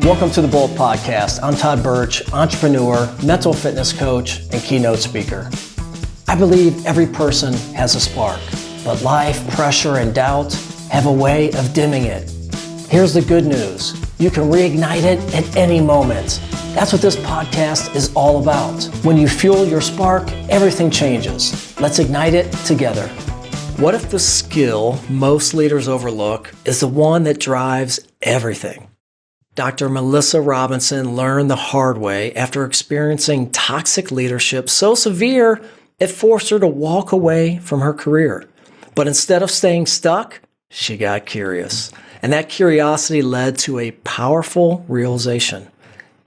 Welcome to the Bolt Podcast. I'm Todd Birch, entrepreneur, mental fitness coach, and keynote speaker. I believe every person has a spark, but life, pressure, and doubt have a way of dimming it. Here's the good news. You can reignite it at any moment. That's what this podcast is all about. When you fuel your spark, everything changes. Let's ignite it together. What if the skill most leaders overlook is the one that drives everything? Dr. Melissa Robinson learned the hard way after experiencing toxic leadership so severe it forced her to walk away from her career. But instead of staying stuck, she got curious. And that curiosity led to a powerful realization.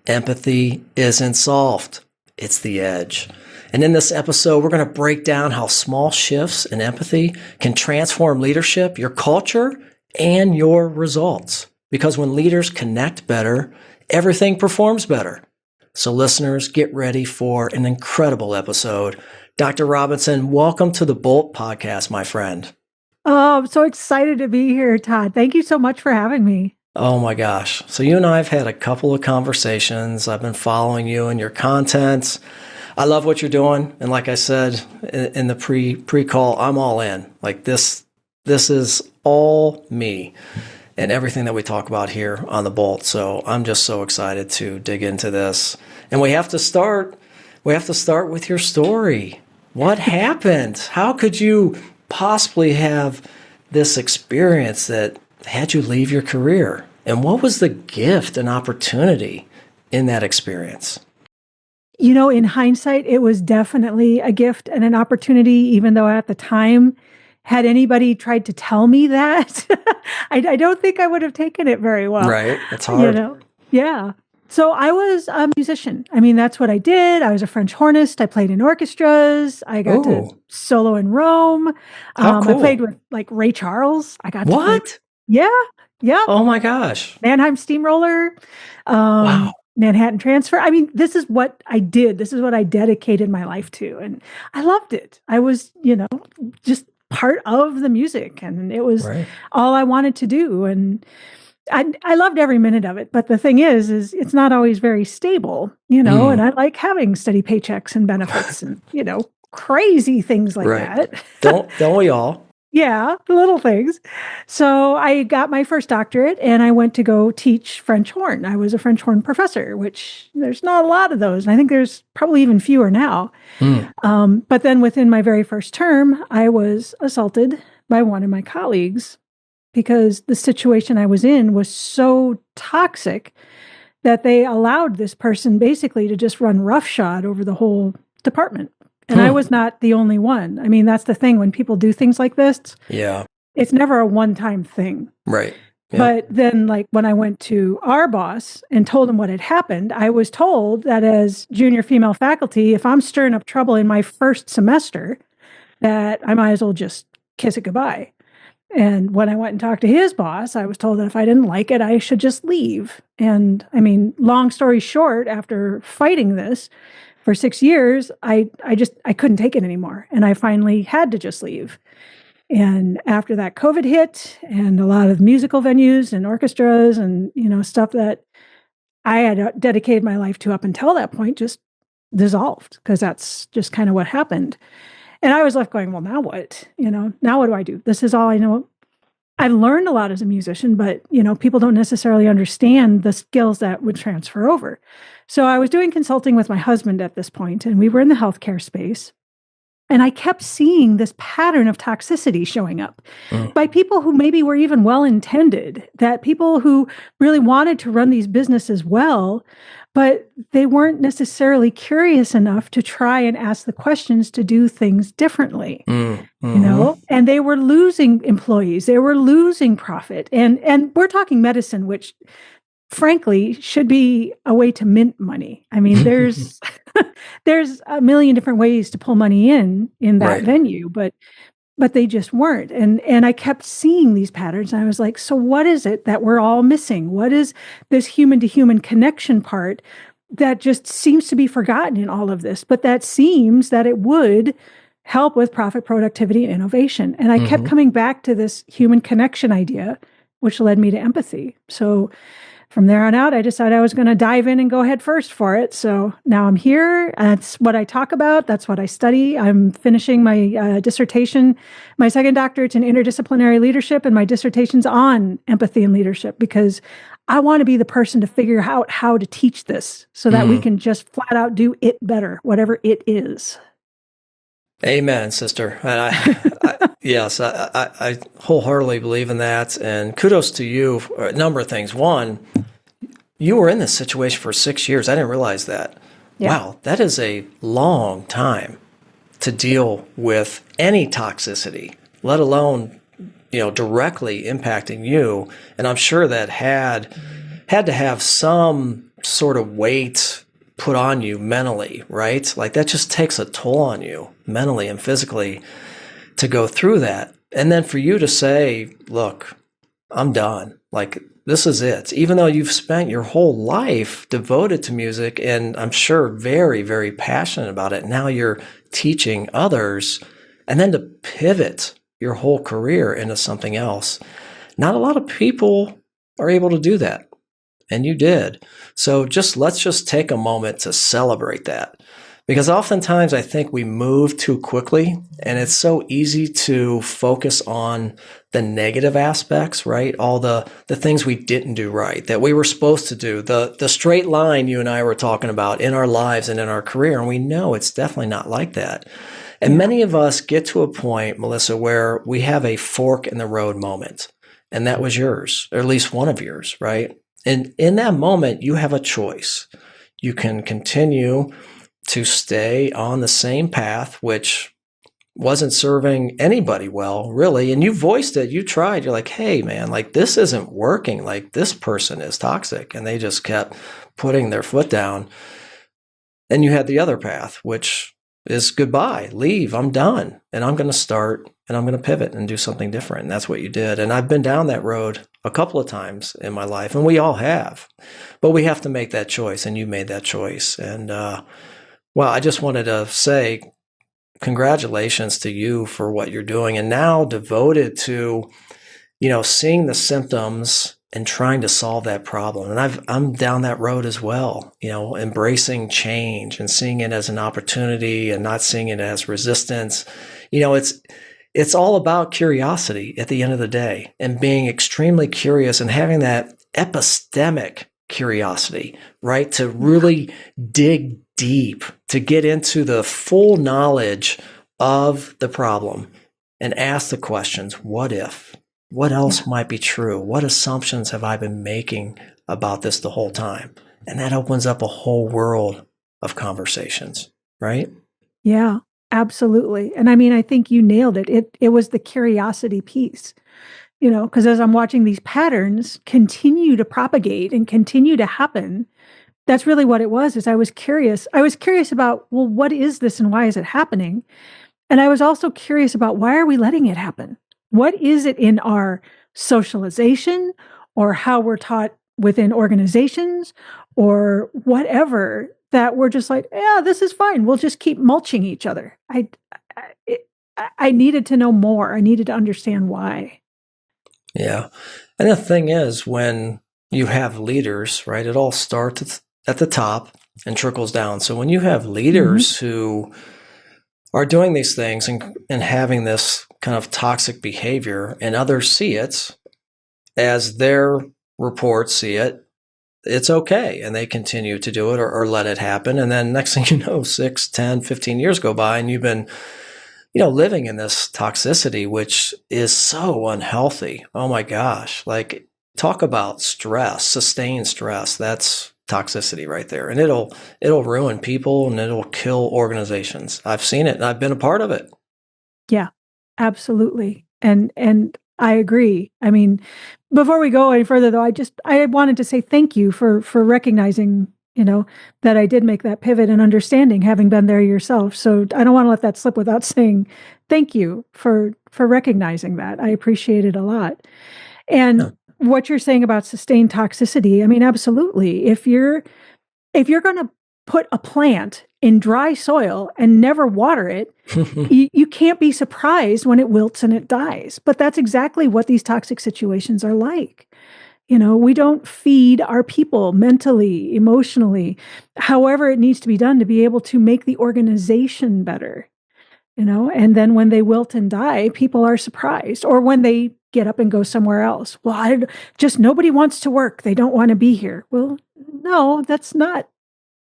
Empathy isn't soft, it's the edge. And in this episode, we're going to break down how small shifts in empathy can transform leadership, your culture, and your results. Because when leaders connect better, everything performs better. So listeners, get ready for an incredible episode. Dr. Robinson, welcome to the Bolt Podcast, my friend. Oh, I'm so excited to be here, Todd. Thank you so much for having me. Oh my gosh. So you and I have had a couple of conversations. I've been following you and your content. I love what you're doing. And like I said in the pre-call, I'm all in. Like this is all me. And everything that we talk about here on the Bolt. So I'm just so excited to dig into this. And we have to start with your story. What happened? How could you possibly have this experience that had you leave your career? And what was the gift and opportunity in that experience? You know, in hindsight, it was definitely a gift and an opportunity, even though at the time, had anybody tried to tell me that, I don't think I would have taken it very well. Right. It's hard. Yeah. So I was a musician. I mean, that's what I did. I was a French hornist. I played in orchestras. I got to solo in Rome. How cool. I played with like Ray Charles. I got What? To play, yeah. Oh my gosh. Mannheim Steamroller. Wow. Manhattan Transfer. I mean, this is what I did. This is what I dedicated my life to. And I loved it. I was, just part of the music, and it was all I wanted to do. And I loved every minute of it. But the thing is it's not always very stable, and I like having steady paychecks and benefits and, crazy things like that. Don't we all? Yeah, the little things. So I got my first doctorate and I went to go teach French horn. I was a French horn professor, which there's not a lot of those. And I think there's probably even fewer now. But then within my very first term, I was assaulted by one of my colleagues because the situation I was in was so toxic that they allowed this person basically to just run roughshod over the whole department. And I was not the only one. I mean, that's the thing. When people do things like this, it's never a one-time thing. Right. Yep. But then, like, when I went to our boss and told him what had happened, I was told that as junior female faculty, if I'm stirring up trouble in my first semester, that I might as well just kiss it goodbye. And when I went and talked to his boss, I was told that if I didn't like it, I should just leave. And I mean, long story short, after fighting this, for 6 years, I couldn't take it anymore. And I finally had to just leave. And after that, COVID hit and a lot of musical venues and orchestras and, stuff that I had dedicated my life to up until that point just dissolved because that's just kind of what happened. And I was left going, well, now what? Now what do I do? This is all I know. I've learned a lot as a musician, but, people don't necessarily understand the skills that would transfer over. So I was doing consulting with my husband at this point, and we were in the healthcare space. And I kept seeing this pattern of toxicity showing up by people who maybe were even well-intended, that people who really wanted to run these businesses well, but they weren't necessarily curious enough to try and ask the questions to do things differently, and they were losing employees, they were losing profit. And we're talking medicine, which frankly should be a way to mint money. I mean, there's a million different ways to pull money in that venue, but they just weren't. And I kept seeing these patterns. And I was like, so what is it that we're all missing? What is this human to human connection part that just seems to be forgotten in all of this? But that seems that it would help with profit, productivity, and innovation. And I kept coming back to this human connection idea, which led me to empathy. So from there on out, I decided I was going to dive in and go head first for it. So now I'm here. That's what I talk about. That's what I study. I'm finishing my dissertation. My second doctorate's in interdisciplinary leadership, and my dissertation's on empathy and leadership, because I want to be the person to figure out how to teach this so that we can just flat out do it better, whatever it is. Amen, sister. And yes, I wholeheartedly believe in that. And kudos to you for a number of things. One, you were in this situation for 6 years. I didn't realize that. Yeah. Wow, that is a long time to deal with any toxicity, let alone, directly impacting you. And I'm sure that had to have some sort of weight put on you mentally, right? Like that just takes a toll on you mentally and physically to go through that. And then for you to say, look, I'm done. Like this is it. Even though you've spent your whole life devoted to music and I'm sure very, very passionate about it. Now you're teaching others, and then to pivot your whole career into something else. Not a lot of people are able to do that. And you did. So let's just take a moment to celebrate that. Because oftentimes I think we move too quickly, and it's so easy to focus on the negative aspects, right? All the things we didn't do right, that we were supposed to do, the straight line you and I were talking about in our lives and in our career. And we know it's definitely not like that. And many of us get to a point, Melissa, where we have a fork in the road moment. And that was yours, or at least one of yours, right? And in that moment, you have a choice. You can continue to stay on the same path, which wasn't serving anybody well, really. And you voiced it. You tried. You're like, hey, man, like this isn't working. Like this person is toxic. And they just kept putting their foot down. And you had the other path, which is goodbye, leave, I'm done. And I'm going to start and I'm going to pivot and do something different. And that's what you did. And I've been down that road a couple of times in my life, and we all have. But we have to make that choice, and you made that choice. And, I just wanted to say congratulations to you for what you're doing, and now devoted to, seeing the symptoms and trying to solve that problem. And I'm down that road as well, embracing change and seeing it as an opportunity and not seeing it as resistance. It's all about curiosity at the end of the day, and being extremely curious and having that epistemic curiosity, right? To really dig deep, to get into the full knowledge of the problem and ask the questions, what if? What else might be true? What assumptions have I been making about this the whole time? And that opens up a whole world of conversations, right? Yeah. Absolutely. And I mean, I think you nailed it. It was the curiosity piece, because as I'm watching these patterns continue to propagate and continue to happen, that's really what it was, is I was curious. I was curious about, well, what is this and why is it happening? And I was also curious about, why are we letting it happen? What is it in our socialization or how we're taught within organizations or whatever, that we're just like, yeah, this is fine. We'll just keep mulching each other. I needed to know more. I needed to understand why. Yeah. And the thing is, when you have leaders, right, it all starts at the top and trickles down. So when you have leaders who are doing these things and having this kind of toxic behavior, and others see it as their reports see it, it's okay. And they continue to do it or let it happen. And then next thing you know, 6, 10, 15 years go by and you've been, living in this toxicity, which is so unhealthy. Oh my gosh. Like, talk about stress, sustained stress. That's toxicity right there. And it'll ruin people and it'll kill organizations. I've seen it and I've been a part of it. Yeah, absolutely. And I agree. I mean, before we go any further, though, I wanted to say thank you for recognizing, that I did make that pivot and understanding, having been there yourself. So I don't want to let that slip without saying thank you for recognizing that. I appreciate it a lot. And what you're saying about sustained toxicity, I mean, absolutely. If you're going to put a plant in dry soil and never water it, you can't be surprised when it wilts and it dies. But that's exactly what these toxic situations are like. We don't feed our people mentally, emotionally, however it needs to be done to be able to make the organization better. And then when they wilt and die, people are surprised. Or when they get up and go somewhere else. Well, just nobody wants to work. They don't want to be here. Well, no, that's not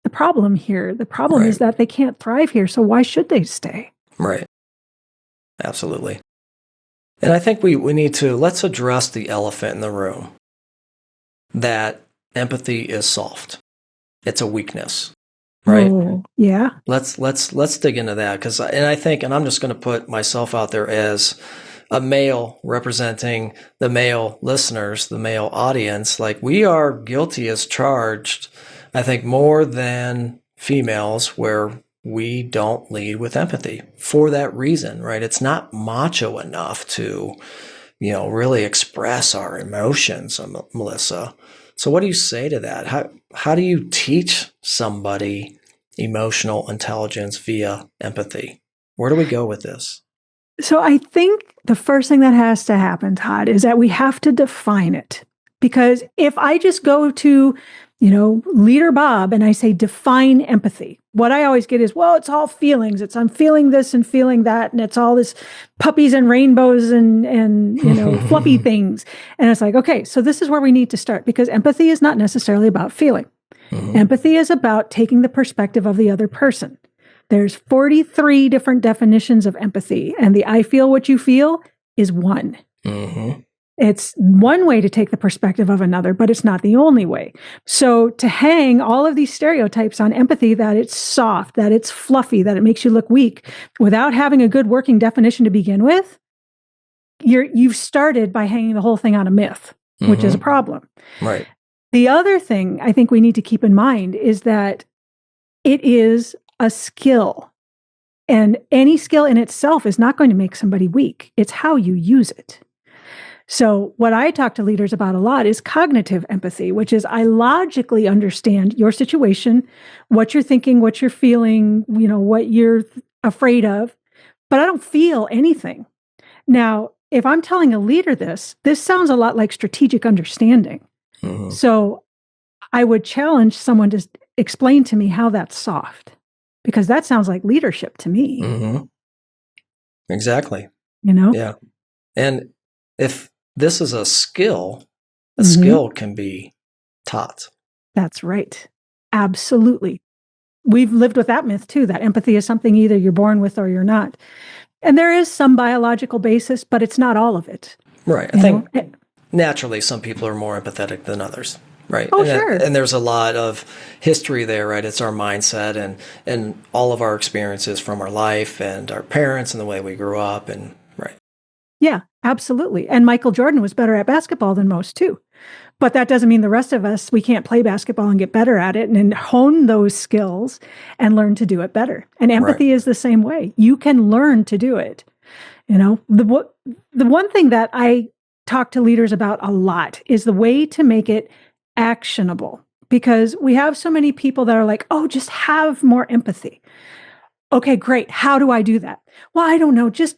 the problem here. The problem is that they can't thrive here. So why should they stay? Right. Absolutely. And I think we need to, let's address the elephant in the room, that empathy is soft. It's a weakness. Right. Oh, yeah. Let's dig into that, and I'm just going to put myself out there as a male representing the male listeners, the male audience. Like, we are guilty as charged, I think, more than females, where we don't lead with empathy for that reason, right? It's not macho enough to, really express our emotions, Melissa. So what do you say to that? How do you teach somebody emotional intelligence via empathy? Where do we go with this? So I think the first thing that has to happen, Todd, is that we have to define it. Because if I just go to, Leader Bob and I say, define empathy, what I always get is, well, it's all feelings. I'm feeling this and feeling that. And it's all this puppies and rainbows and fluffy things. And it's like, okay, so this is where we need to start, because empathy is not necessarily about feeling. Mm-hmm. Empathy is about taking the perspective of the other person. There's 43 different definitions of empathy, and the I feel what you feel is one. Mm-hmm. It's one way to take the perspective of another, but it's not the only way. So to hang all of these stereotypes on empathy, that it's soft, that it's fluffy, that it makes you look weak, without having a good working definition to begin with, you've started by hanging the whole thing on a myth, mm-hmm. which is a problem. Right. The other thing I think we need to keep in mind is that it is a skill, and any skill in itself is not going to make somebody weak. It's how you use it. So what I talk to leaders about a lot is cognitive empathy, which is I logically understand your situation, what you're thinking, what you're feeling, what you're afraid of, but I don't feel anything. Now, if I'm telling a leader this sounds a lot like strategic understanding. Mm-hmm. So I would challenge someone to explain to me how that's soft, because that sounds like leadership to me. Mm-hmm. Exactly. Yeah. And if this is a skill, a mm-hmm. skill can be taught. That's right. Absolutely. We've lived with that myth too, that empathy is something either you're born with or you're not. And there is some biological basis, but it's not all of it. Right. I think naturally some people are more empathetic than others. Right. Oh, sure. And there's a lot of history there, right? It's our mindset and all of our experiences from our life and our parents and the way we grew up, and right. Yeah, absolutely. And Michael Jordan was better at basketball than most too. But that doesn't mean the rest of us, we can't play basketball and get better at it and hone those skills and learn to do it better. And empathy is the same way. You can learn to do it. The one thing that I talk to leaders about a lot is the way to make it actionable, because we have so many people that are like, oh, just have more empathy. Okay, great. How do I do that? Well, I don't know. Just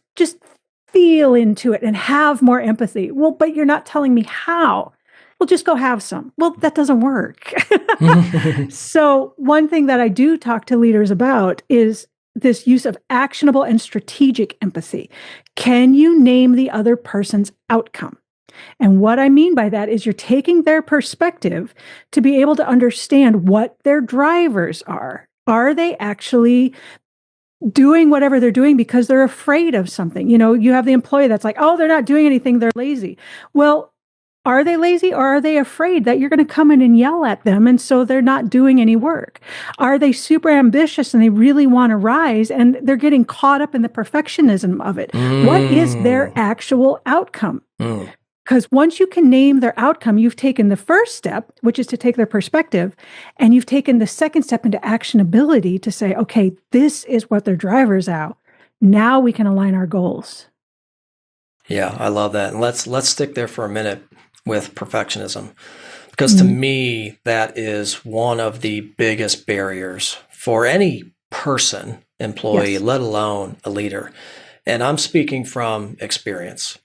feel into it and have more empathy. Well, but you're not telling me how. Well, just go have some. Well, that doesn't work. So one thing that I do talk to leaders about is this use of actionable and strategic empathy. Can you name the other person's outcome? And what I mean by that is you're taking their perspective to be able to understand what their drivers are. Are they actually doing whatever they're doing because they're afraid of something? You have the employee that's like, oh, they're not doing anything, they're lazy. Well, are they lazy, or are they afraid that you're going to come in and yell at them, and so they're not doing any work? Are they super ambitious and they really want to rise and they're getting caught up in the perfectionism of it? What is their actual outcome? Because once you can name their outcome, you've taken the first step, which is to take their perspective, and you've taken the second step into actionability to say, okay, this is what their drivers are. Now we can align our goals. Yeah, I love that. And let's stick there for a minute with perfectionism, because to me, that is one of the biggest barriers for any person, employee, let alone a leader. And I'm speaking from experience.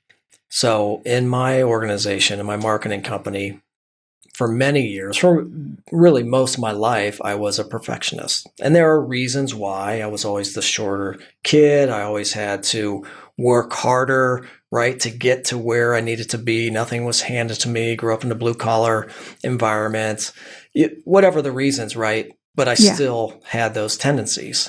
So in my organization, in my marketing company, for many years, for really most of my life, I was a perfectionist. And there are reasons why. I was always the shorter kid. I always had to work harder, right, to get to where I needed to be. Nothing was handed to me. Grew up in a blue collar environment, whatever the reasons, right? But I still had those tendencies.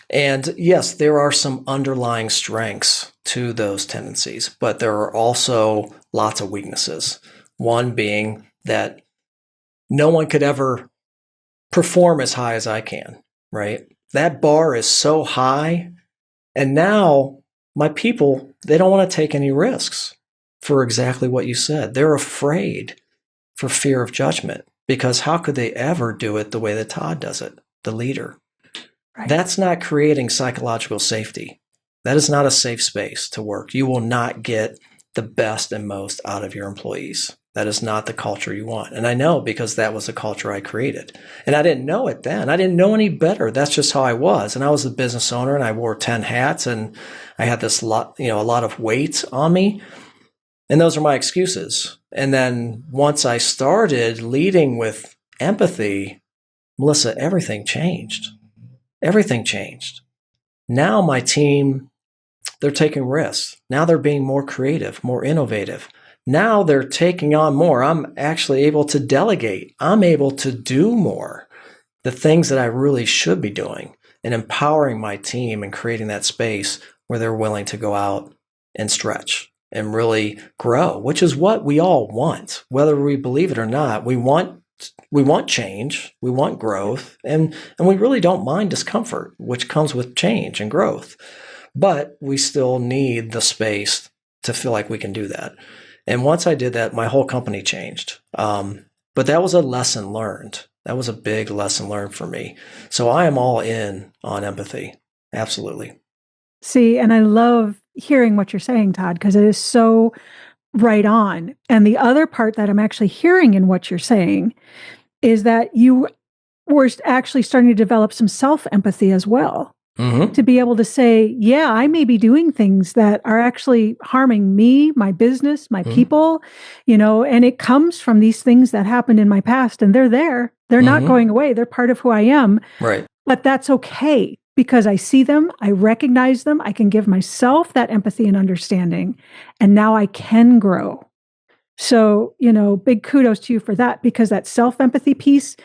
And yes, there are some underlying strengths to those tendencies, but there are also lots of weaknesses. One being that no one could ever perform as high as I can, right? That bar is so high. And now my people, they don't want to take any risks for exactly what you said. They're afraid for fear of judgment because how could they ever do it the way that Todd does it, the leader? Right. That's not creating psychological safety. That is not a safe space to work. You will not get the best and most out of your employees. That is not the culture you want. And I know because that was the culture I created. And I didn't know it then. I didn't know any better. That's just how I was. And I was a business owner and I wore 10 hats and I had this lot, a lot of weight on me. And those are my excuses. And then once I started leading with empathy, Melissa, everything changed. Everything changed. Now my team, they're taking risks. Now they're being more creative, more innovative. Now they're taking on more. I'm actually able to delegate. I'm able to do more, the things that I really should be doing, and empowering my team and creating that space where they're willing to go out and stretch and really grow, which is what we all want, whether we believe it or not. We want change, we want growth, and we really don't mind discomfort, which comes with change and growth. But we still need the space to feel like we can do that. And once I did that, my whole company changed. But that was a lesson learned. That was a big lesson learned for me. So I am all in on empathy. Absolutely. See, and I love hearing what you're saying, Todd, because it is so right on. And the other part that I'm actually hearing in what you're saying is that you were actually starting to develop some self-empathy as well. Mm-hmm. To be able to say, yeah, I may be doing things that are actually harming me, my business, my people, and it comes from these things that happened in my past and they're there. They're not going away. They're part of who I am. Right. But that's okay because I see them, I recognize them, I can give myself that empathy and understanding, and now I can grow. So, big kudos to you for that because that self-empathy piece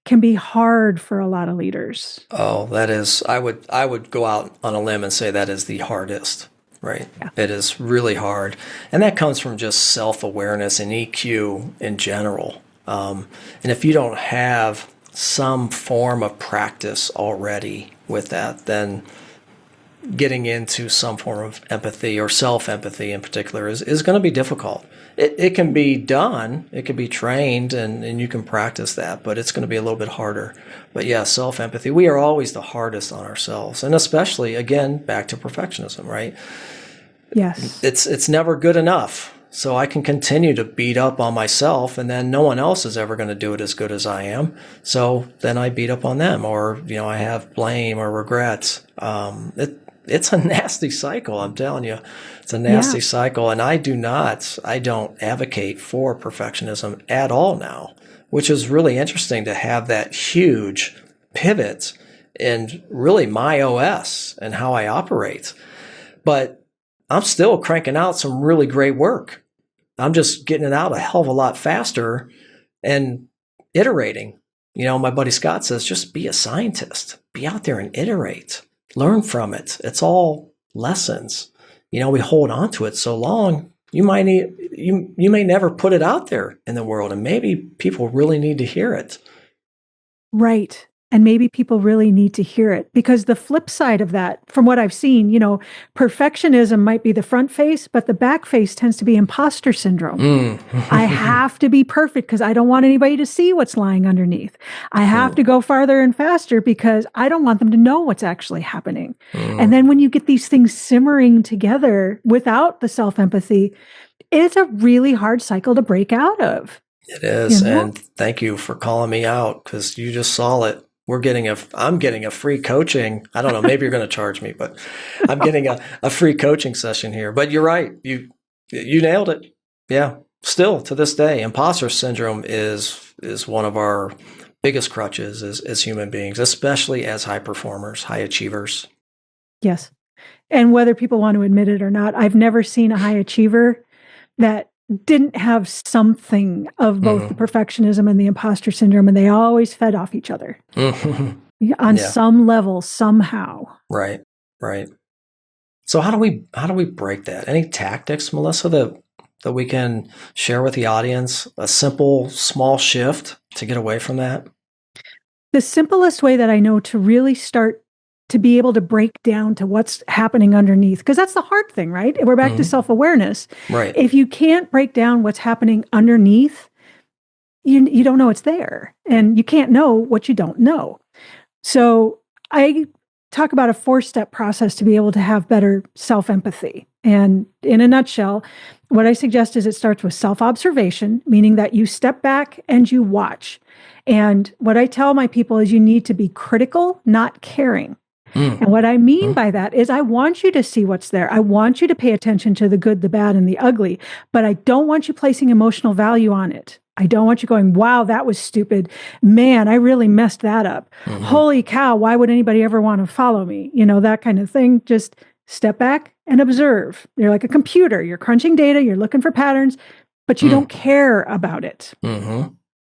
can be hard for a lot of leaders. Oh, that is, I would go out on a limb and say that is the hardest, right? Yeah. It is really hard. And that comes from just self-awareness and EQ in general. And if you don't have some form of practice already with that, then getting into some form of empathy or self-empathy in particular is going to be difficult. It can be done, it can be trained, and you can practice that, but it's going to be a little bit harder. But yeah, self-empathy, we are always the hardest on ourselves. And especially, again, back to perfectionism, right? Yes. It's never good enough. So I can continue to beat up on myself, and then no one else is ever going to do it as good as I am. So then I beat up on them, or, I have blame or regrets. It's a nasty cycle, I'm telling you. It's a nasty cycle. And I don't advocate for perfectionism at all now, which is really interesting to have that huge pivot in really my OS and how I operate. But I'm still cranking out some really great work. I'm just getting it out a hell of a lot faster and iterating. My buddy Scott says, just be a scientist. Be out there and iterate. Learn from it. It's all lessons. We hold on to it so long, you may never put it out there in the world, and maybe people really need to hear it. Right. And maybe people really need to hear it because the flip side of that, from what I've seen, perfectionism might be the front face, but the back face tends to be imposter syndrome. I have to be perfect because I don't want anybody to see what's lying underneath. I have to go farther and faster because I don't want them to know what's actually happening. And then when you get these things simmering together without the self-empathy, it's a really hard cycle to break out of. It is. And thank you for calling me out because you just saw it. I'm getting a free coaching. I don't know, maybe you're going to charge me, but I'm getting a free coaching session here. But you're right. You nailed it. Yeah. Still to this day, imposter syndrome is one of our biggest crutches as human beings, especially as high performers, high achievers. Yes. And whether people want to admit it or not, I've never seen a high achiever that didn't have something of both the perfectionism and the imposter syndrome, and they always fed off each other on some level, somehow. Right. So how do we break that? Any tactics, Melissa, that we can share with the audience? A simple, small shift to get away from that? The simplest way that I know to really start to be able to break down to what's happening underneath, because that's the hard thing, right? We're back to self-awareness. Right. If you can't break down what's happening underneath, you don't know it's there, and you can't know what you don't know. So I talk about a 4-step process to be able to have better self-empathy. And in a nutshell, what I suggest is it starts with self-observation, meaning that you step back and you watch. And what I tell my people is you need to be critical, not caring. And what I mean by that is I want you to see what's there. I want you to pay attention to the good, the bad, and the ugly, but I don't want you placing emotional value on it. I don't want you going, wow, that was stupid. Man, I really messed that up. Holy cow, why would anybody ever want to follow me? That kind of thing. Just step back and observe. You're like a computer. You're crunching data. You're looking for patterns, but you don't care about it.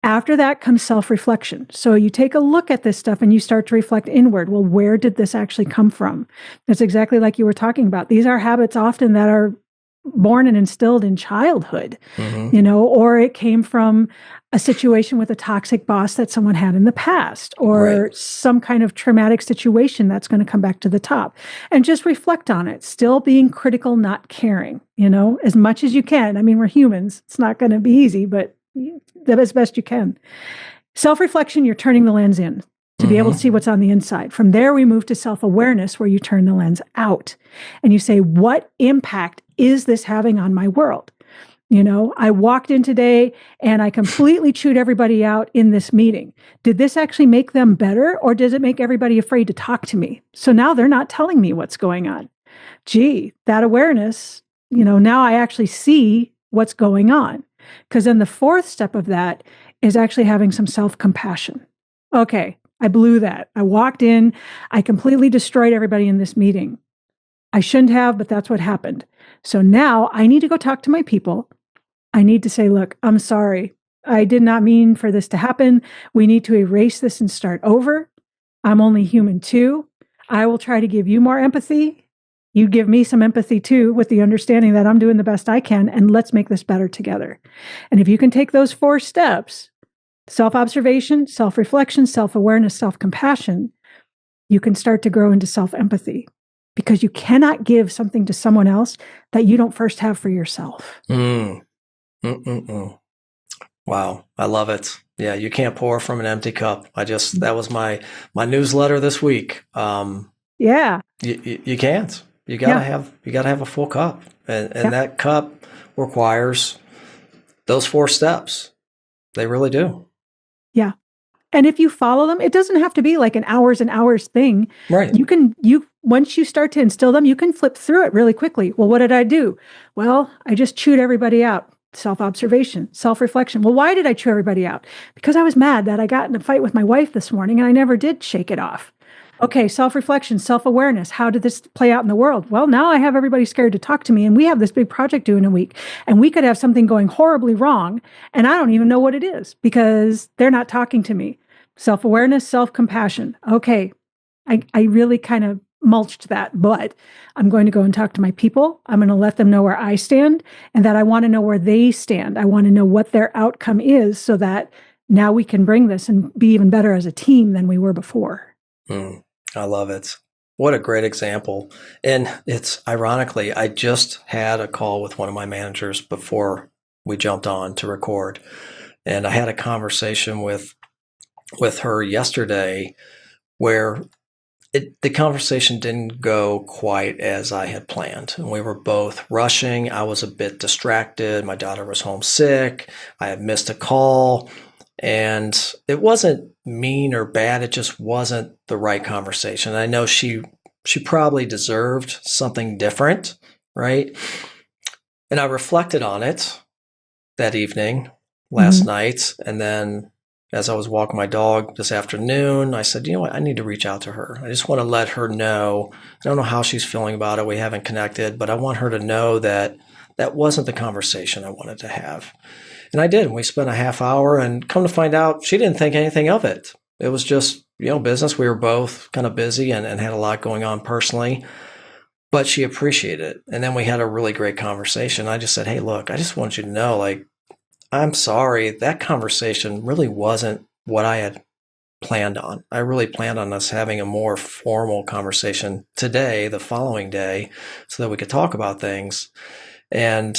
After that comes self-reflection. So you take a look at this stuff and you start to reflect inward. Well, where did this actually come from? It's exactly like you were talking about. These are habits often that are born and instilled in childhood, or it came from a situation with a toxic boss that someone had in the past, or some kind of traumatic situation that's going to come back to the top. And just reflect on it, still being critical, not caring, as much as you can. I mean, we're humans. It's not going to be easy, but as best you can. Self-reflection, you're turning the lens in to be able to see what's on the inside. From there, we move to self-awareness, where you turn the lens out and you say, what impact is this having on my world? I walked in today and I completely chewed everybody out in this meeting. Did this actually make them better, or does it make everybody afraid to talk to me? So now they're not telling me what's going on. Gee, that awareness, now I actually see what's going on. Because then the 4th step of that is actually having some self-compassion. Okay, I blew that. I walked in, I completely destroyed everybody in this meeting. I shouldn't have, but that's what happened. So now I need to go talk to my people. I need to say, look, I'm sorry. I did not mean for this to happen. We need to erase this and start over. I'm only human too. I will try to give you more empathy. You give me some empathy too, with the understanding that I'm doing the best I can, and let's make this better together. And if you can take those 4 steps, self-observation, self-reflection, self-awareness, self-compassion, you can start to grow into self-empathy, because you cannot give something to someone else that you don't first have for yourself. Wow. I love it. Yeah. You can't pour from an empty cup. That was my newsletter this week. Yeah. You can't. You gotta have a full cup, and that cup requires those 4 steps. They really do. Yeah. And if you follow them, it doesn't have to be like an hours and hours thing. Right. Once you start to instill them, you can flip through it really quickly. Well, what did I do? Well, I just chewed everybody out. Self-observation, self-reflection. Well, why did I chew everybody out? Because I was mad that I got in a fight with my wife this morning and I never did shake it off. Okay, self-reflection, self-awareness. How did this play out in the world? Well, now I have everybody scared to talk to me, and we have this big project due in a week, and we could have something going horribly wrong, and I don't even know what it is because they're not talking to me. Self-awareness, self-compassion. Okay, I really kind of mulched that, but I'm going to go and talk to my people. I'm going to let them know where I stand, and that I want to know where they stand. I want to know what their outcome is, so that now we can bring this and be even better as a team than we were before. I love it. What a great example. And it's ironically, I just had a call with one of my managers before we jumped on to record. And I had a conversation with her yesterday where the conversation didn't go quite as I had planned. And we were both rushing. I was a bit distracted. My daughter was homesick. I had missed a call. And it wasn't mean or bad. It just wasn't the right conversation. I know she probably deserved something different, right? And I reflected on it that evening, last night. And then as I was walking my dog this afternoon, I said, you know what? I need to reach out to her. I just want to let her know. I don't know how she's feeling about it. We haven't connected, but I want her to know that that wasn't the conversation I wanted to have. And I did. We spent a half hour, and come to find out, she didn't think anything of it. It was just, business. We were both kind of busy and had a lot going on personally, but she appreciated it. And then we had a really great conversation. I just said, hey, look, I just want you to know, like, I'm sorry, that conversation really wasn't what I had planned on. I really planned on us having a more formal conversation today, the following day, so that we could talk about things. And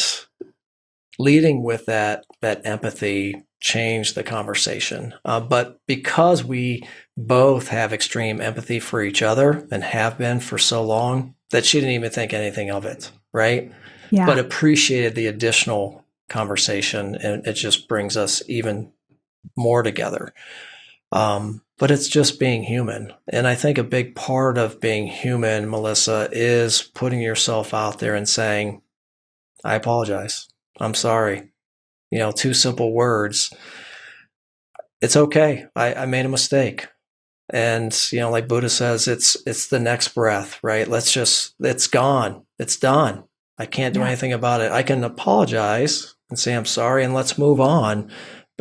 leading with that empathy changed the conversation. But because we both have extreme empathy for each other and have been for so long, that she didn't even think anything of it, right? Yeah. But appreciated the additional conversation, and it just brings us even more together. But it's just being human. And I think a big part of being human, Melissa, is putting yourself out there and saying, I apologize. I'm sorry. 2 simple words. It's okay. I made a mistake. And, like Buddha says, it's the next breath, right? It's gone. It's done. I can't do anything about it. I can apologize and say, I'm sorry, and let's move on.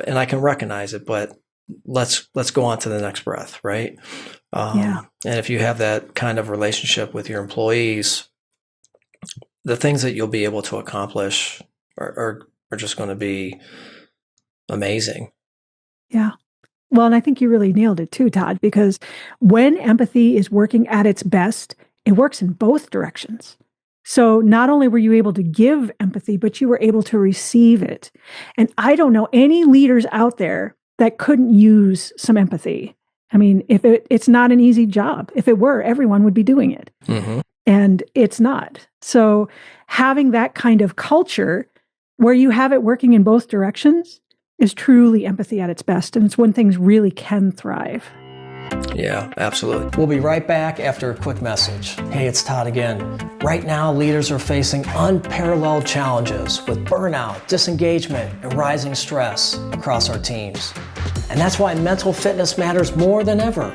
And I can recognize it, but let's go on to the next breath, right? And if you have that kind of relationship with your employees, the things that you'll be able to accomplish are just going to be amazing. Yeah. Well, and I think you really nailed it too, Todd, because when empathy is working at its best, it works in both directions. So not only were you able to give empathy, but you were able to receive it. And I don't know any leaders out there that couldn't use some empathy. I mean, it's not an easy job. If it were, everyone would be doing it. Mm-hmm. And it's not. So having that kind of culture where you have it working in both directions is truly empathy at its best. And it's when things really can thrive. Yeah, absolutely. We'll be right back after a quick message. Hey, it's Todd again. Right now, leaders are facing unparalleled challenges with burnout, disengagement, and rising stress across our teams. And that's why mental fitness matters more than ever.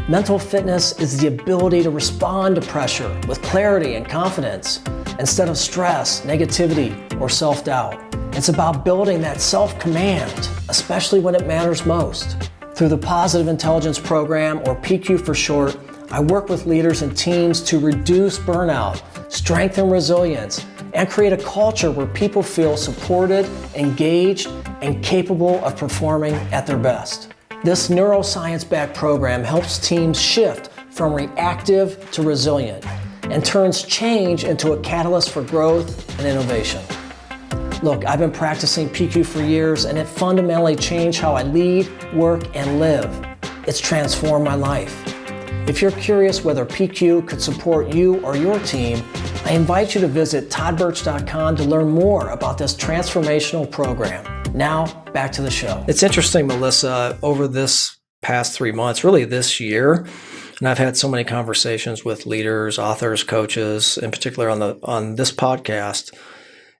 Mental fitness is the ability to respond to pressure with clarity and confidence instead of stress, negativity, or self-doubt. It's about building that self-command, especially when it matters most. Through the Positive Intelligence Program, or PQ for short, I work with leaders and teams to reduce burnout, strengthen resilience, and create a culture where people feel supported, engaged, and capable of performing at their best. This neuroscience-backed program helps teams shift from reactive to resilient and turns change into a catalyst for growth and innovation. Look, I've been practicing PQ for years, and it fundamentally changed how I lead, work, and live. It's transformed my life. If you're curious whether PQ could support you or your team, I invite you to visit toddbirch.com to learn more about this transformational program. Now, back to the show. It's interesting, Melissa, over this past 3 months, really this year, and I've had so many conversations with leaders, authors, coaches, in particular on this podcast.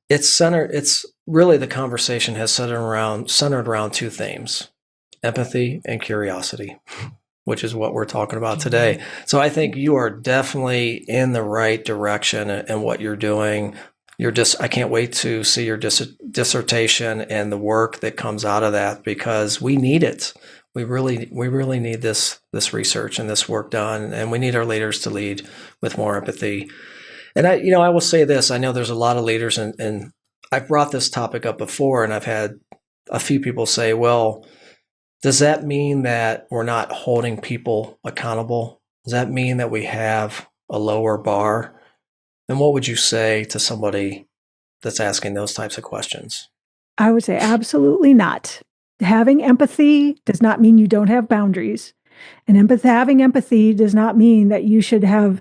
It's really, the conversation has centered around 2 themes: empathy and curiosity, which is what we're talking about today. So I think you are definitely in the right direction in what you're doing. I can't wait to see your dissertation and the work that comes out of that, because we need it. We really need this research and this work done, and we need our leaders to lead with more empathy. And I will say this: I know there's a lot of leaders, and I've brought this topic up before, and I've had a few people say, "Well, does that mean that we're not holding people accountable? Does that mean that we have a lower bar?" And what would you say to somebody that's asking those types of questions? I would say absolutely not. Having empathy does not mean you don't have boundaries. And having empathy does not mean that you should have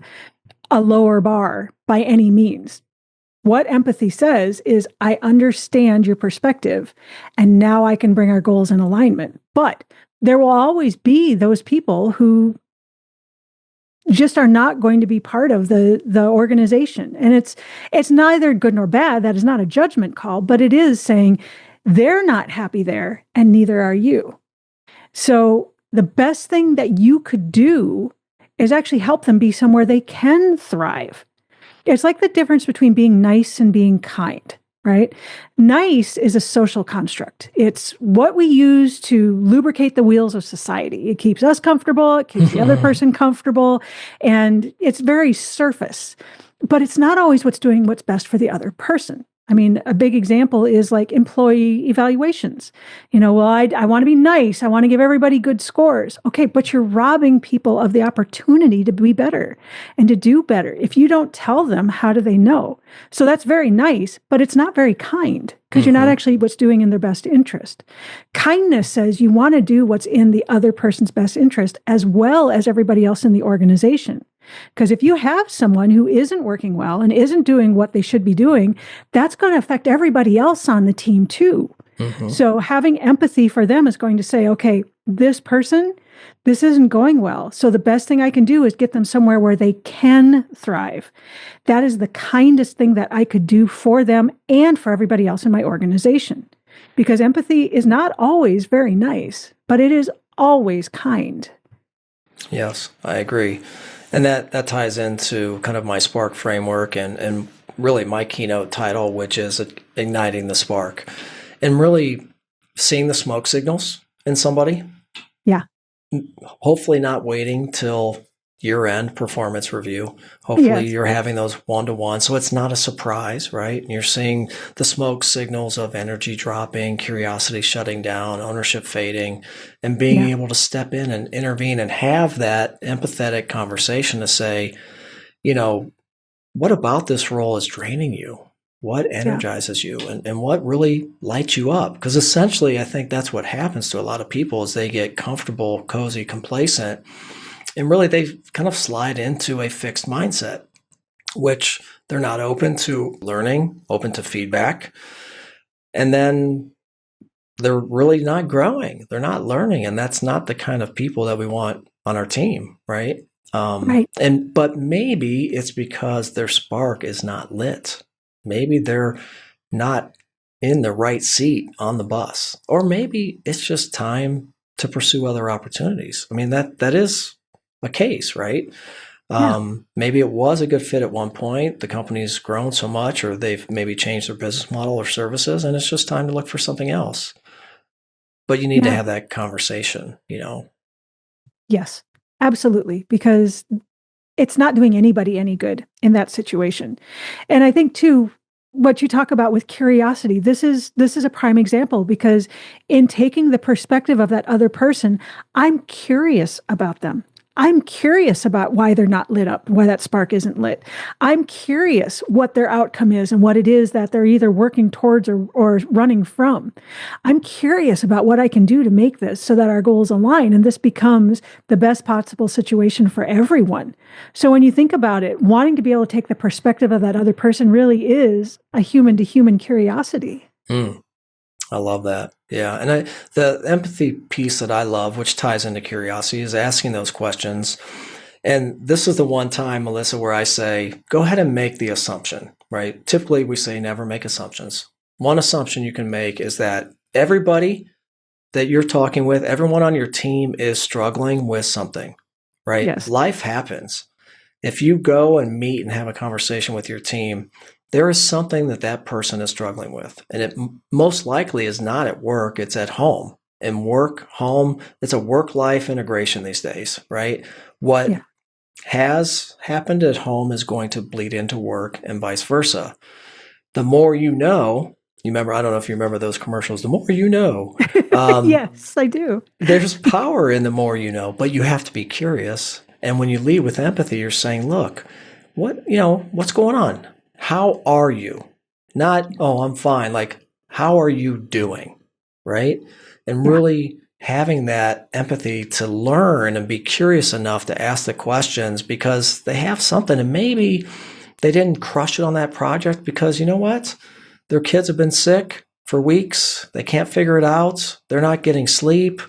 a lower bar by any means. What empathy says is, I understand your perspective, and now I can bring our goals in alignment. But there will always be those people who just are not going to be part of the organization. And it's neither good nor bad. That is not a judgment call, but it is saying they're not happy there and neither are you. So the best thing that you could do is actually help them be somewhere they can thrive. It's like the difference between being nice and being kind, right? Nice is a social construct. It's what we use to lubricate the wheels of society. It keeps us comfortable, it keeps the other person comfortable, and it's very surface. But it's not always what's best for the other person. I mean, a big example is like employee evaluations. Well, I want to be nice. I want to give everybody good scores. Okay, but you're robbing people of the opportunity to be better and to do better. If you don't tell them, how do they know? So that's very nice, but it's not very kind because you're not actually what's doing in their best interest. Kindness says you want to do what's in the other person's best interest as well as everybody else in the organization. Because if you have someone who isn't working well and isn't doing what they should be doing, that's going to affect everybody else on the team too. So having empathy for them is going to say, okay, this person, this isn't going well. So the best thing I can do is get them somewhere where they can thrive. That is the kindest thing that I could do for them and for everybody else in my organization. Because empathy is not always very nice, but it is always kind. Yes, I agree. And that ties into kind of my spark framework and really my keynote title, which is igniting the spark, and really seeing the smoke signals in somebody. Yeah. Hopefully not waiting till year-end performance review. Hopefully you're having those one-to-one, so it's not a surprise, right? And you're seeing the smoke signals of energy dropping, curiosity shutting down, ownership fading, and being able to step in and intervene and have that empathetic conversation to say, what about this role is draining you? What energizes you and what really lights you up? Because essentially, I think that's what happens to a lot of people is they get comfortable, cozy, complacent, and really they kind of slide into a fixed mindset, which they're not open to learning, open to feedback. And then they're really not growing. They're not learning. And that's not the kind of people that we want on our team, right? But maybe it's because their spark is not lit. Maybe they're not in the right seat on the bus, or maybe it's just time to pursue other opportunities. I mean, that is a case, right? Maybe it was a good fit at one point. The company's grown so much, or they've maybe changed their business model or services, and it's just time to look for something else. But you need to have that conversation, Yes, absolutely. Because it's not doing anybody any good in that situation. And I think too, what you talk about with curiosity, this is a prime example, because in taking the perspective of that other person, I'm curious about them. I'm curious about why they're not lit up, why that spark isn't lit. I'm curious what their outcome is and what it is that they're either working towards or running from. I'm curious about what I can do to make this so that our goals align and this becomes the best possible situation for everyone. So when you think about it, wanting to be able to take the perspective of that other person really is a human-to-human curiosity. I love that. Yeah. And the empathy piece that I love, which ties into curiosity, is asking those questions. And this is the one time, Melissa, where I say, go ahead and make the assumption, right? Typically, we say never make assumptions. One assumption you can make is that everybody that you're talking with, everyone on your team is struggling with something, right? Yes. Life happens. If you go and meet and have a conversation with your team, there is something that person is struggling with. And it most likely is not at work, it's at home. And work, home, it's a work-life integration these days, right? What has happened at home is going to bleed into work and vice versa. The more you know, I don't know if you remember those commercials, the more you know. Yes, I do. There's power in the more you know, but you have to be curious. And when you lead with empathy, you're saying, look, what's going on? How are you? Not, oh, I'm fine. Like, how are you doing? Right? And really having that empathy to learn and be curious enough to ask the questions because they have something, and maybe they didn't crush it on that project because you know what? Their kids have been sick for weeks. They can't figure it out. They're not getting sleep.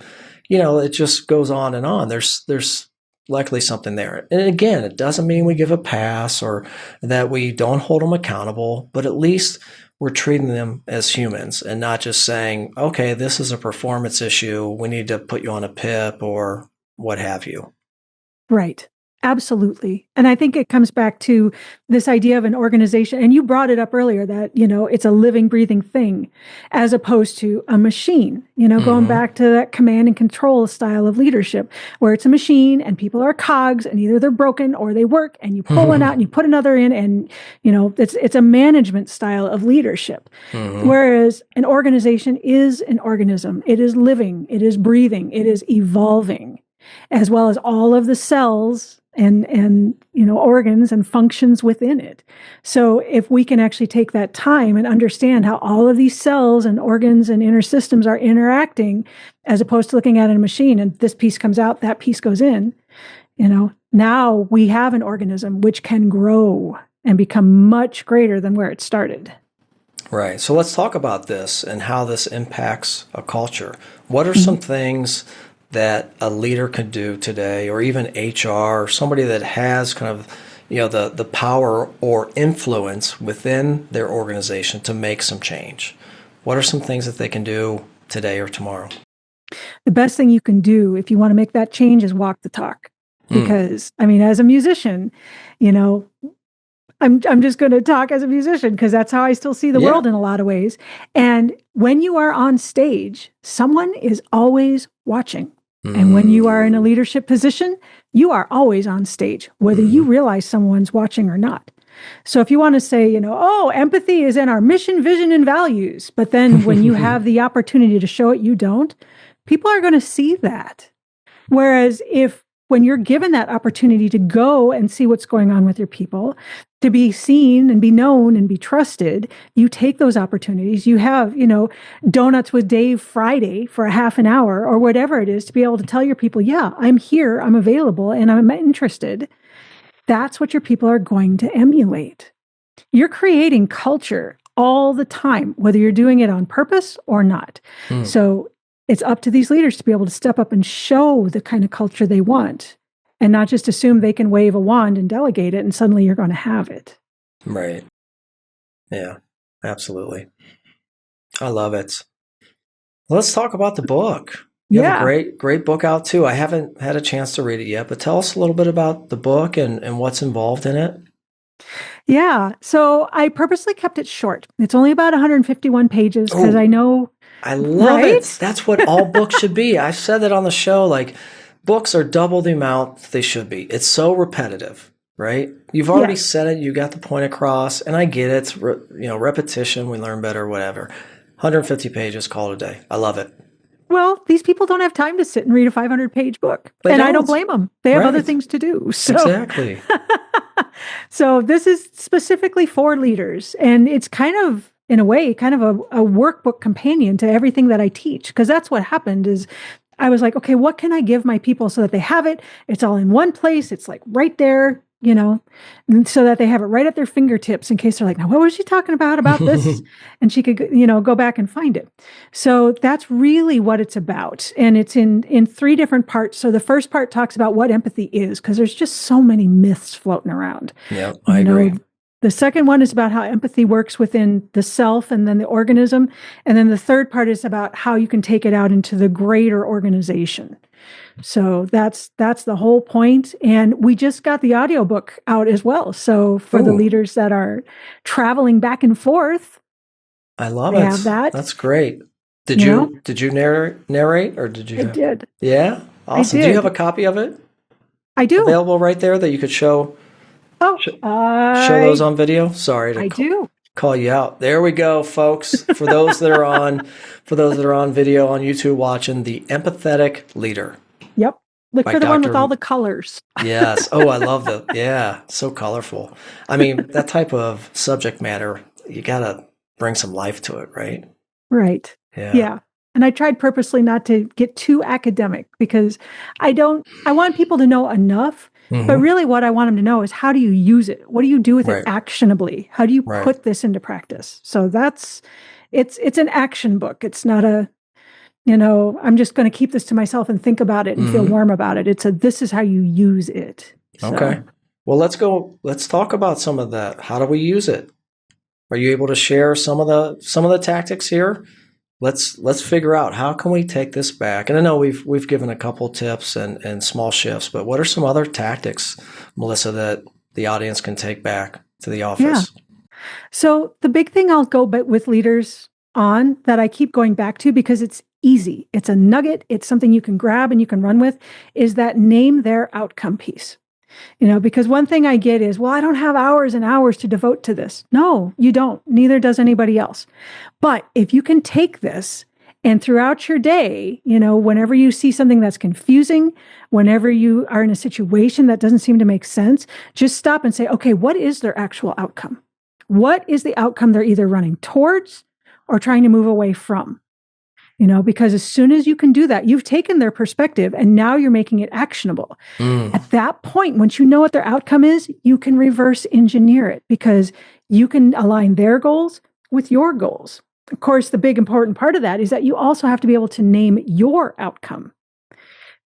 It just goes on and on. There's likely something there. And again, it doesn't mean we give a pass or that we don't hold them accountable, but at least we're treating them as humans and not just saying, okay, this is a performance issue. We need to put you on a PIP or what have you. Right. Absolutely. And I think it comes back to this idea of an organization. And you brought it up earlier that, it's a living, breathing thing as opposed to a machine, going back to that command and control style of leadership where it's a machine and people are cogs and either they're broken or they work and you pull one out and you put another in and, it's a management style of leadership. Whereas an organization is an organism. It is living, it is breathing, it is evolving, as well as all of the cells and organs and functions within it. So if we can actually take that time and understand how all of these cells and organs and inner systems are interacting, as opposed to looking at a machine and this piece comes out, that piece goes in, now we have an organism which can grow and become much greater than where it started. Right. So let's talk about this and how this impacts a culture. What are some things that a leader could do today, or even HR, or somebody that has kind of, the power or influence within their organization to make some change? What are some things that they can do today or tomorrow? The best thing you can do if you want to make that change is walk the talk. Because, as a musician, I'm just going to talk as a musician because that's how I still see the world in a lot of ways. And when you are on stage, someone is always watching. And when you are in a leadership position, you are always on stage, whether you realize someone's watching or not. So if you want to say, empathy is in our mission, vision, and values, but then when you have the opportunity to show it, you don't, people are going to see that. Whereas when you're given that opportunity to go and see what's going on with your people, to be seen and be known and be trusted, you take those opportunities. You have, Donuts with Dave Friday for a half an hour or whatever it is to be able to tell your people, yeah, I'm here, I'm available, and I'm interested. That's what your people are going to emulate. You're creating culture all the time, whether you're doing it on purpose or not. So it's up to these leaders to be able to step up and show the kind of culture they want and not just assume they can wave a wand and delegate it and suddenly you're going to have it. Right. Yeah, absolutely. I love it. Let's talk about the book. You have a great book out too. I haven't had a chance to read it yet, but tell us a little bit about the book and what's involved in it. Yeah. So I purposely kept it short. It's only about 151 pages because I know. I love it. That's what all books should be. I've said that on the show, like books are double the amount they should be. It's so repetitive, right? You've already said it. You got the point across and I get it. It's, repetition. We learn better, whatever. 150 pages, call it a day. I love it. Well, these people don't have time to sit and read a 500-page book. I don't blame them. They have other things to do. So. Exactly. So this is specifically for leaders. And it's kind of, in a way, kind of a workbook companion to everything that I teach. Because that's what happened is I was like, okay, what can I give my people so that they have it? It's all in one place. It's like right there, and so that they have it right at their fingertips in case they're like, now, what was she talking about this? And she could, go back and find it. So that's really what it's about. And it's in 3 different parts. So the first part talks about what empathy is, because there's just so many myths floating around. Yeah, I agree. The second one is about how empathy works within the self and then the organism. And then the third part is about how you can take it out into the greater organization. So that's the whole point. And we just got the audiobook out as well. So for the leaders that are traveling back and forth, I love it. Have that. That's great. Did you narrate or did you? I did. Yeah. Awesome. Do you have a copy of it? I do. Available right there that you could show. Oh, show those on video. Sorry to call you out. There we go, folks. For those that are on video on YouTube watching, The Empathetic Leader. Yep. Look for the one with all the colors. Yes. Oh, I love so colorful. I mean, that type of subject matter, you got to bring some life to it, right? Right. Yeah. And I tried purposely not to get too academic because I want people to know enough. But really what I want them to know is how do you use it? What do you do with it actionably? How do you put this into practice? So it's an action book. It's not I'm just going to keep this to myself and think about it and feel warm about it. This is how you use it. So. Okay. Well, let's talk about some of that. How do we use it? Are you able to share some of the tactics here? Let's figure out, how can we take this back? And I know we've given a couple tips and small shifts, but what are some other tactics, Melissa, that the audience can take back to the office? Yeah. So the big thing I'll go with leaders on, that I keep going back to because it's easy, it's a nugget, it's something you can grab and you can run with, is that name their outcome piece. Because one thing I get is, well, I don't have hours and hours to devote to this. No, you don't. Neither does anybody else. But if you can take this and throughout your day, whenever you see something that's confusing, whenever you are in a situation that doesn't seem to make sense, just stop and say, okay, what is their actual outcome? What is the outcome they're either running towards or trying to move away from? Because as soon as you can do that, you've taken their perspective and now you're making it actionable. At that point, once you know what their outcome is, you can reverse engineer it because you can align their goals with your goals. Of course, the big important part of that is that you also have to be able to name your outcome.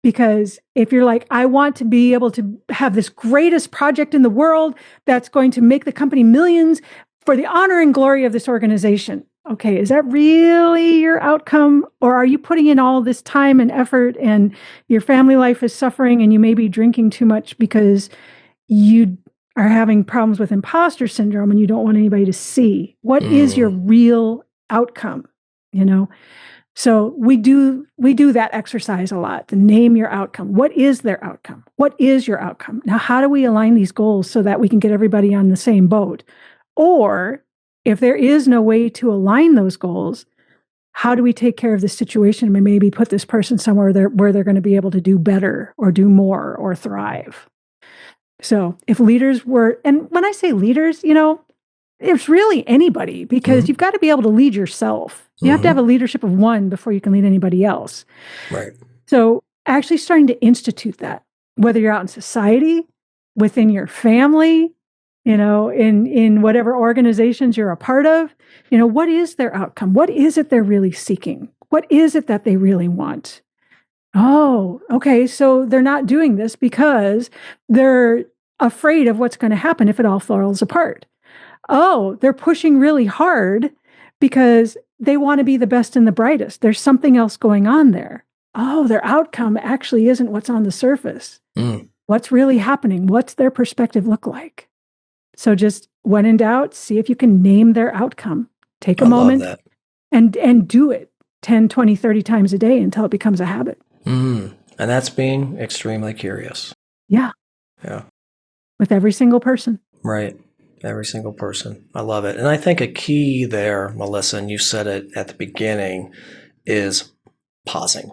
Because if you're like, I want to be able to have this greatest project in the world that's going to make the company millions for the honor and glory of this organization. Okay, is that really your outcome? Or are you putting in all this time and effort and your family life is suffering and you may be drinking too much because you are having problems with imposter syndrome and you don't want anybody to see? What is your real outcome? So we do that exercise a lot, to name your outcome. What is their outcome? What is your outcome? Now, how do we align these goals so that we can get everybody on the same boat? Or if there is no way to align those goals, how do we take care of this situation and maybe put this person somewhere where they're going to be able to do better or do more or thrive? So if leaders were, and when I say leaders, it's really anybody, because you've got to be able to lead yourself. You have to have a leadership of one before you can lead anybody else. Right. So actually starting to institute that, whether you're out in society, within your family, in whatever organizations you're a part of, what is their outcome? What is it they're really seeking? What is it that they really want? Oh, okay. So they're not doing this because they're afraid of what's going to happen if it all falls apart. Oh, they're pushing really hard because they want to be the best and the brightest. There's something else going on there. Oh, their outcome actually isn't what's on the surface. What's really happening? What's their perspective look like? So just when in doubt, see if you can name their outcome. Take a moment and do it 10, 20, 30 times a day until it becomes a habit. And that's being extremely curious. Yeah. Yeah. With every single person. Right. Every single person. I love it. And I think a key there, Melissa, and you said it at the beginning, is pausing.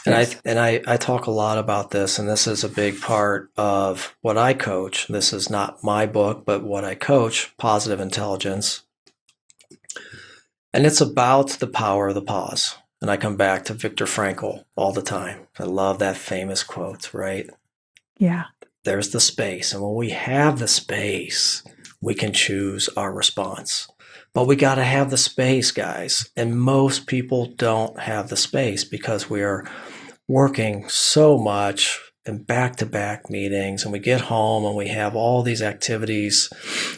Yes. And I talk a lot about this, and this is a big part of what I coach. This is not my book, but what I coach, Positive Intelligence. And it's about the power of the pause. And I come back to Viktor Frankl all the time. I love that famous quote, right? Yeah. There's the space. And when we have the space, we can choose our response. But we got to have the space, guys. And most people don't have the space because we are working so much in back-to-back meetings, and we get home and we have all these activities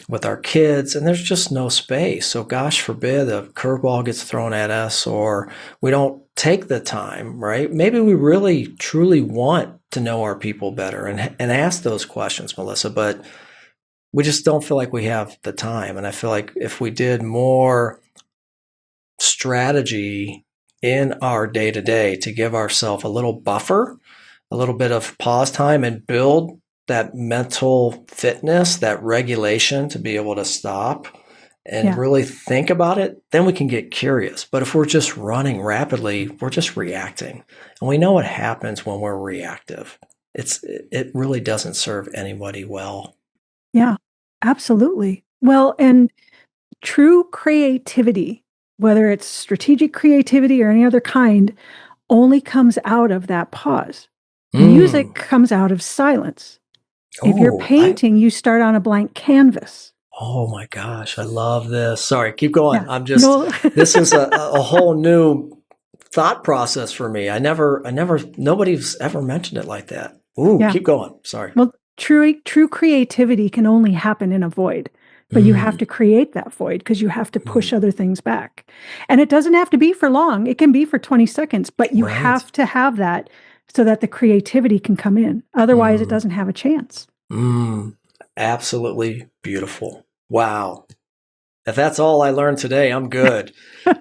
with our kids, and there's just no space. So gosh forbid a curveball gets thrown at us, or we don't take the time, right? Maybe we really, truly want to know our people better and ask those questions, Melissa, but we just don't feel like we have the time. And I feel like if we did more strategy in our day-to-day to give ourselves a little buffer, a little bit of pause time, and build that mental fitness, that regulation to be able to stop and really think about it, then we can get curious. But if we're just running rapidly, we're just reacting. And we know what happens when we're reactive. It really doesn't serve anybody well. Yeah, absolutely. Well, and true creativity, whether it's strategic creativity or any other kind, only comes out of that pause. Music comes out of silence. If you're painting, you start on a blank canvas. Oh my gosh, I love this. Sorry, keep going. Yeah. I'm just, this is a whole new thought process for me. Nobody's ever mentioned it like that. Ooh, Yeah. keep going. Sorry. Well, true creativity can only happen in a void, but you have to create that void because you have to push other things back. And it doesn't have to be for long. It can be for 20 seconds, but you have to have that so that the creativity can come in. Otherwise, it doesn't have a chance. Absolutely beautiful. Wow. If that's all I learned today, I'm good.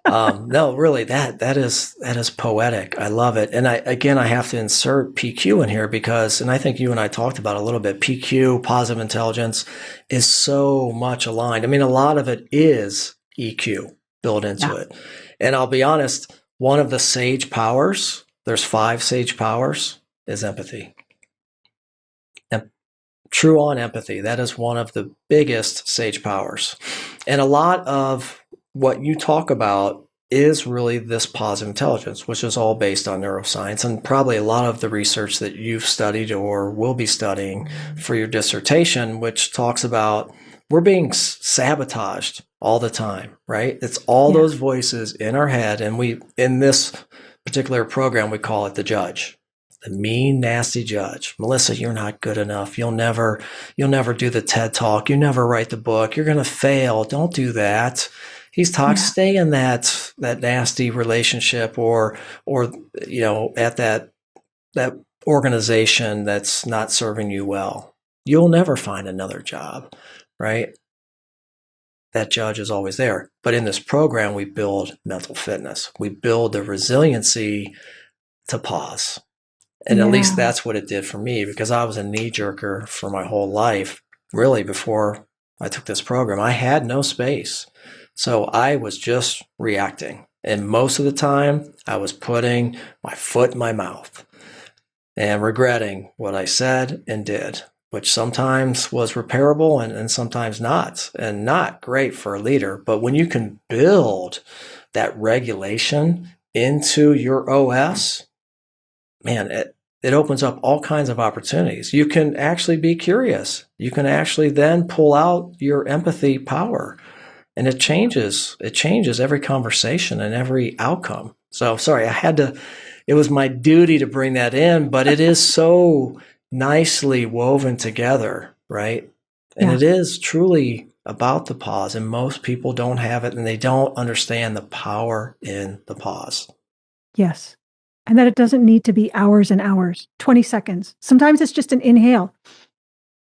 No, really, that is poetic. I love it. And I have to insert PQ in here because, and I think you and I talked about it a little bit, PQ, positive intelligence, is so much aligned. I mean, a lot of it is EQ built into it. And I'll be honest, one of the sage powers, there's 5 sage powers, is empathy. True on empathy. That is one of the biggest sage powers. And a lot of what you talk about is really this positive intelligence, which is all based on neuroscience and probably a lot of the research that you've studied or will be studying for your dissertation, which talks about we're being sabotaged all the time, right? It's all those voices in our head. And in this particular program, we call it the judge. The mean, nasty judge. Melissa, you're not good enough. You'll never do the TED Talk. You never write the book. You're going to fail. Don't do that. He's talking, stay in that nasty relationship or at that organization that's not serving you well. You'll never find another job, right? That judge is always there. But in this program, we build mental fitness. We build the resiliency to pause. And at least that's what it did for me because I was a knee-jerker for my whole life. Really, before I took this program, I had no space. So I was just reacting. And most of the time, I was putting my foot in my mouth and regretting what I said and did, which sometimes was repairable and sometimes not, and not great for a leader. But when you can build that regulation into your OS, man, it opens up all kinds of opportunities. You can actually be curious. You can actually then pull out your empathy power. And it changes every conversation and every outcome. So sorry, it was my duty to bring that in, but it is so nicely woven together, right? And it is truly about the pause. And most people don't have it and they don't understand the power in the pause. Yes. And that it doesn't need to be hours and hours, 20 seconds. Sometimes it's just an inhale.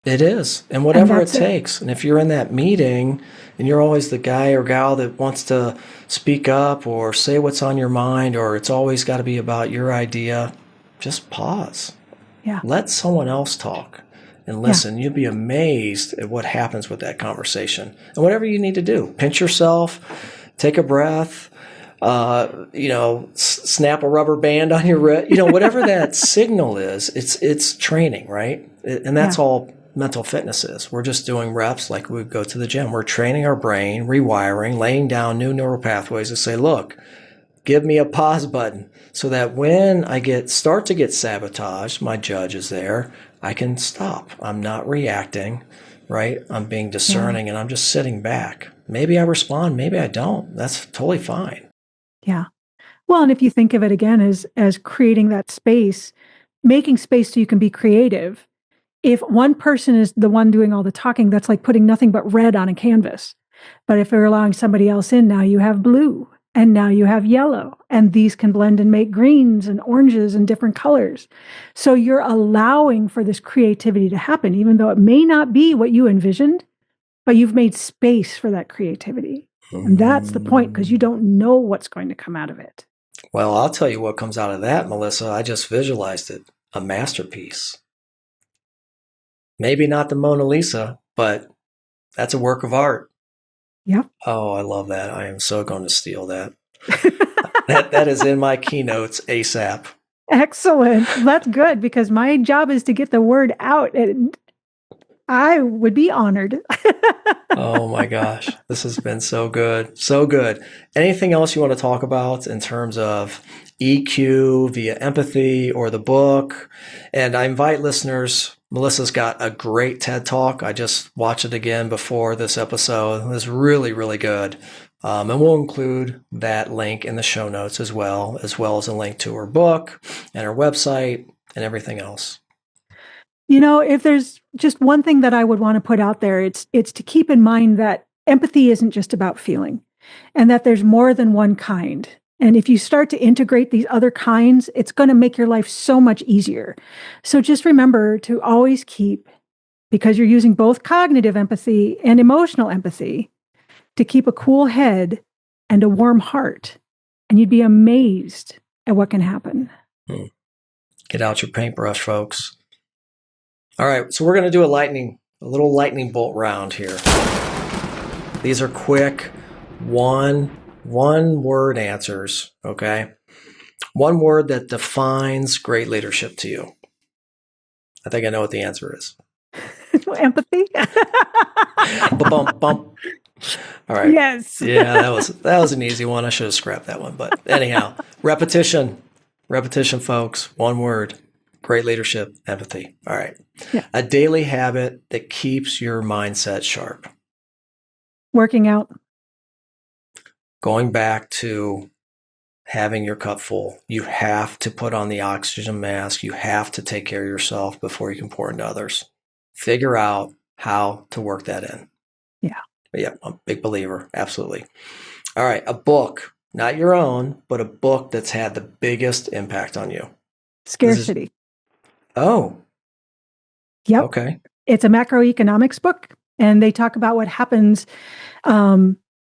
It is. And whatever it takes. And if you're in that meeting and you're always the guy or gal that wants to speak up or say what's on your mind, or it's always got to be about your idea, just pause. Yeah. Let someone else talk and listen. You'll be amazed at what happens with that conversation. And whatever you need to do, pinch yourself, take a breath, snap a rubber band on your wrist, whatever that signal is, it's training, right? And that's all mental fitness is. We're just doing reps like we go to the gym. We're training our brain, rewiring, laying down new neural pathways to say, look, give me a pause button so that when I start to get sabotaged, my judge is there, I can stop. I'm not reacting, right? I'm being discerning and I'm just sitting back. Maybe I respond, maybe I don't. That's totally fine. Yeah. Well, and if you think of it again as creating that space, making space so you can be creative. If one person is the one doing all the talking, that's like putting nothing but red on a canvas. But if you're allowing somebody else in, now you have blue and now you have yellow, and these can blend and make greens and oranges and different colors. So you're allowing for this creativity to happen, even though it may not be what you envisioned, but you've made space for that creativity. And that's the point, because you don't know what's going to come out of it. Well, I'll tell you what comes out of that, Melissa. I just visualized it. A masterpiece. Maybe not the Mona Lisa, but that's a work of art. Yep. Oh, I love that. I am so going to steal that. that is in my keynotes ASAP. Excellent. That's good, because my job is to get the word out, and I would be honored. Oh my gosh. This has been so good. So good. Anything else you want to talk about in terms of EQ via empathy or the book? And I invite listeners, Melissa's got a great TED Talk. I just watched it again before this episode. It was really, really good. And we'll include that link in the show notes as well as a link to her book and her website and everything else. If there's just one thing that I would want to put out there, it's to keep in mind that empathy isn't just about feeling, and that there's more than one kind. And if you start to integrate these other kinds, it's going to make your life so much easier. So just remember to always keep, because you're using both cognitive empathy and emotional empathy, to keep a cool head and a warm heart. And you'd be amazed at what can happen. Get out your paintbrush, folks. All right, so we're going to do a little lightning bolt round here. These are quick one word answers, okay? One word that defines great leadership to you. I think I know what the answer is. Empathy? Bump. All right. Yes. Yeah, that was an easy one. I should have scrapped that one. But anyhow, repetition, folks. One word. Great leadership, empathy. All right. Yeah. A daily habit that keeps your mindset sharp. Working out. Going back to having your cup full. You have to put on the oxygen mask. You have to take care of yourself before you can pour into others. Figure out how to work that in. Yeah. Yeah, I'm a big believer. Absolutely. All right. A book, not your own, but a book that's had the biggest impact on you. Scarcity. Oh. Yep. Okay. It's a macroeconomics book, and they talk about what happens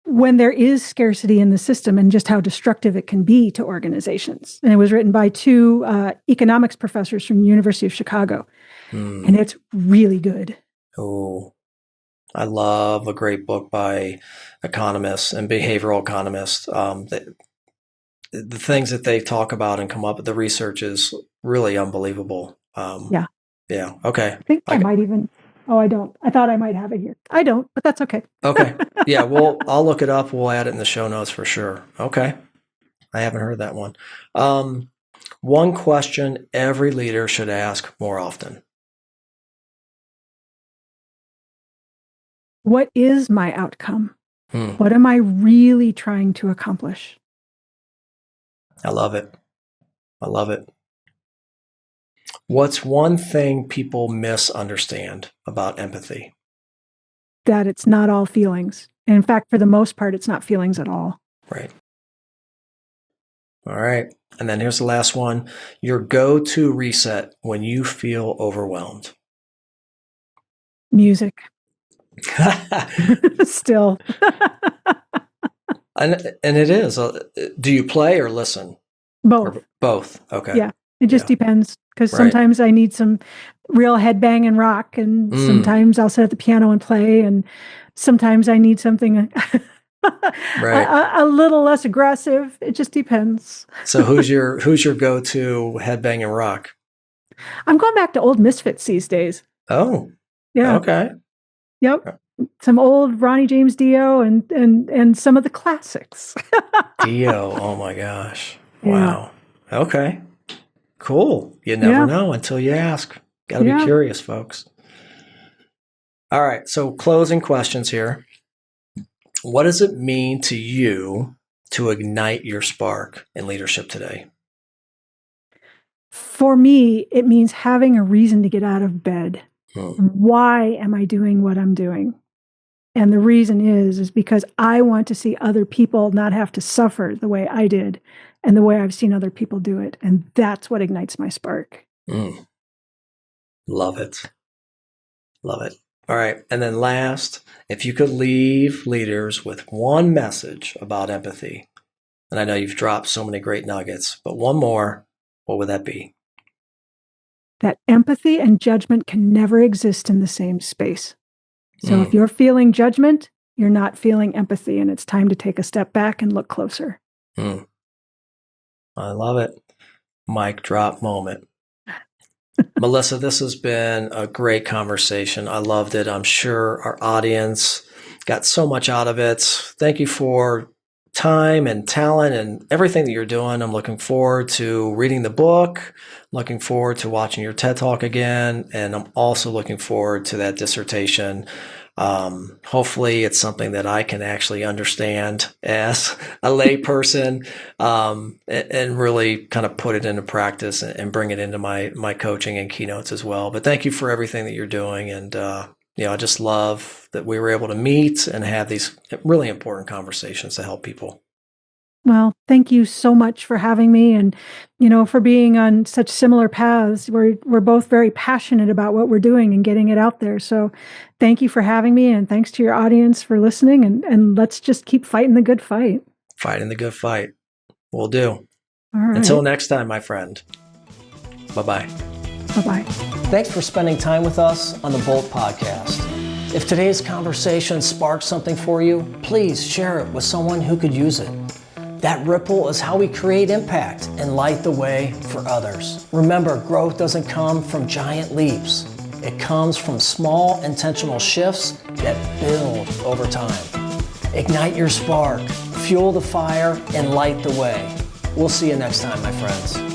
when there is scarcity in the system and just how destructive it can be to organizations. And it was written by two economics professors from the University of Chicago. And it's really good. Oh, I love a great book by economists and behavioral economists. The things that they talk about and come up with, the research is really unbelievable. Yeah. Yeah. Okay. I think I might even. Oh, I don't. I thought I might have it here. I don't, but that's okay. Okay. Yeah. Well, I'll look it up. We'll add it in the show notes for sure. Okay. I haven't heard that one. One question every leader should ask more often. What is my outcome? What am I really trying to accomplish? I love it. I love it. What's one thing people misunderstand about empathy? That it's not all feelings. And in fact, for the most part, it's not feelings at all. Right. All right. And then here's the last one. Your go-to reset when you feel overwhelmed. Music. Still. And it is. Do you play or listen? Both. Or both. Okay. Yeah. It just depends, because sometimes I need some real headbang and rock, and sometimes I'll sit at the piano and play, and sometimes I need something a little less aggressive. It just depends. So who's your go-to headbang and rock? I'm going back to old Misfits these days. Oh. Yeah. Okay. Yep. Some old Ronnie James Dio and some of the classics. Dio. Oh my gosh. Wow. Yeah. Okay. Cool. You never know until you ask. Got to be curious, folks. All right. So closing questions here. What does it mean to you to ignite your spark in leadership today? For me, it means having a reason to get out of bed. Why am I doing what I'm doing? And the reason is because I want to see other people not have to suffer the way I did and the way I've seen other people do it. And that's what ignites my spark. Love it. Love it. All right. And then last, if you could leave leaders with one message about empathy, and I know you've dropped so many great nuggets, but one more, what would that be? That empathy and judgment can never exist in the same space. So if you're feeling judgment, you're not feeling empathy, and it's time to take a step back and look closer. I love it. Mic drop moment. Melissa, this has been a great conversation. I loved it. I'm sure our audience got so much out of it. Thank you for time and talent and everything that you're doing. I'm looking forward to reading the book, looking forward to watching your TED Talk again, and I'm also looking forward to that dissertation. Hopefully it's something that I can actually understand as a lay person, and really kind of put it into practice and bring it into my coaching and keynotes as well. But thank you for everything that you're doing. And, I just love that we were able to meet and have these really important conversations to help people. Well, thank you so much for having me and, for being on such similar paths. We're both very passionate about what we're doing and getting it out there. So thank you for having me, and thanks to your audience for listening, and let's just keep fighting the good fight. Fighting the good fight. Will do. All right. Until next time, my friend. Bye-bye. Bye-bye. Thanks for spending time with us on the Bolt Podcast. If today's conversation sparked something for you, please share it with someone who could use it. That ripple is how we create impact and light the way for others. Remember, growth doesn't come from giant leaps. It comes from small, intentional shifts that build over time. Ignite your spark, fuel the fire, and light the way. We'll see you next time, my friends.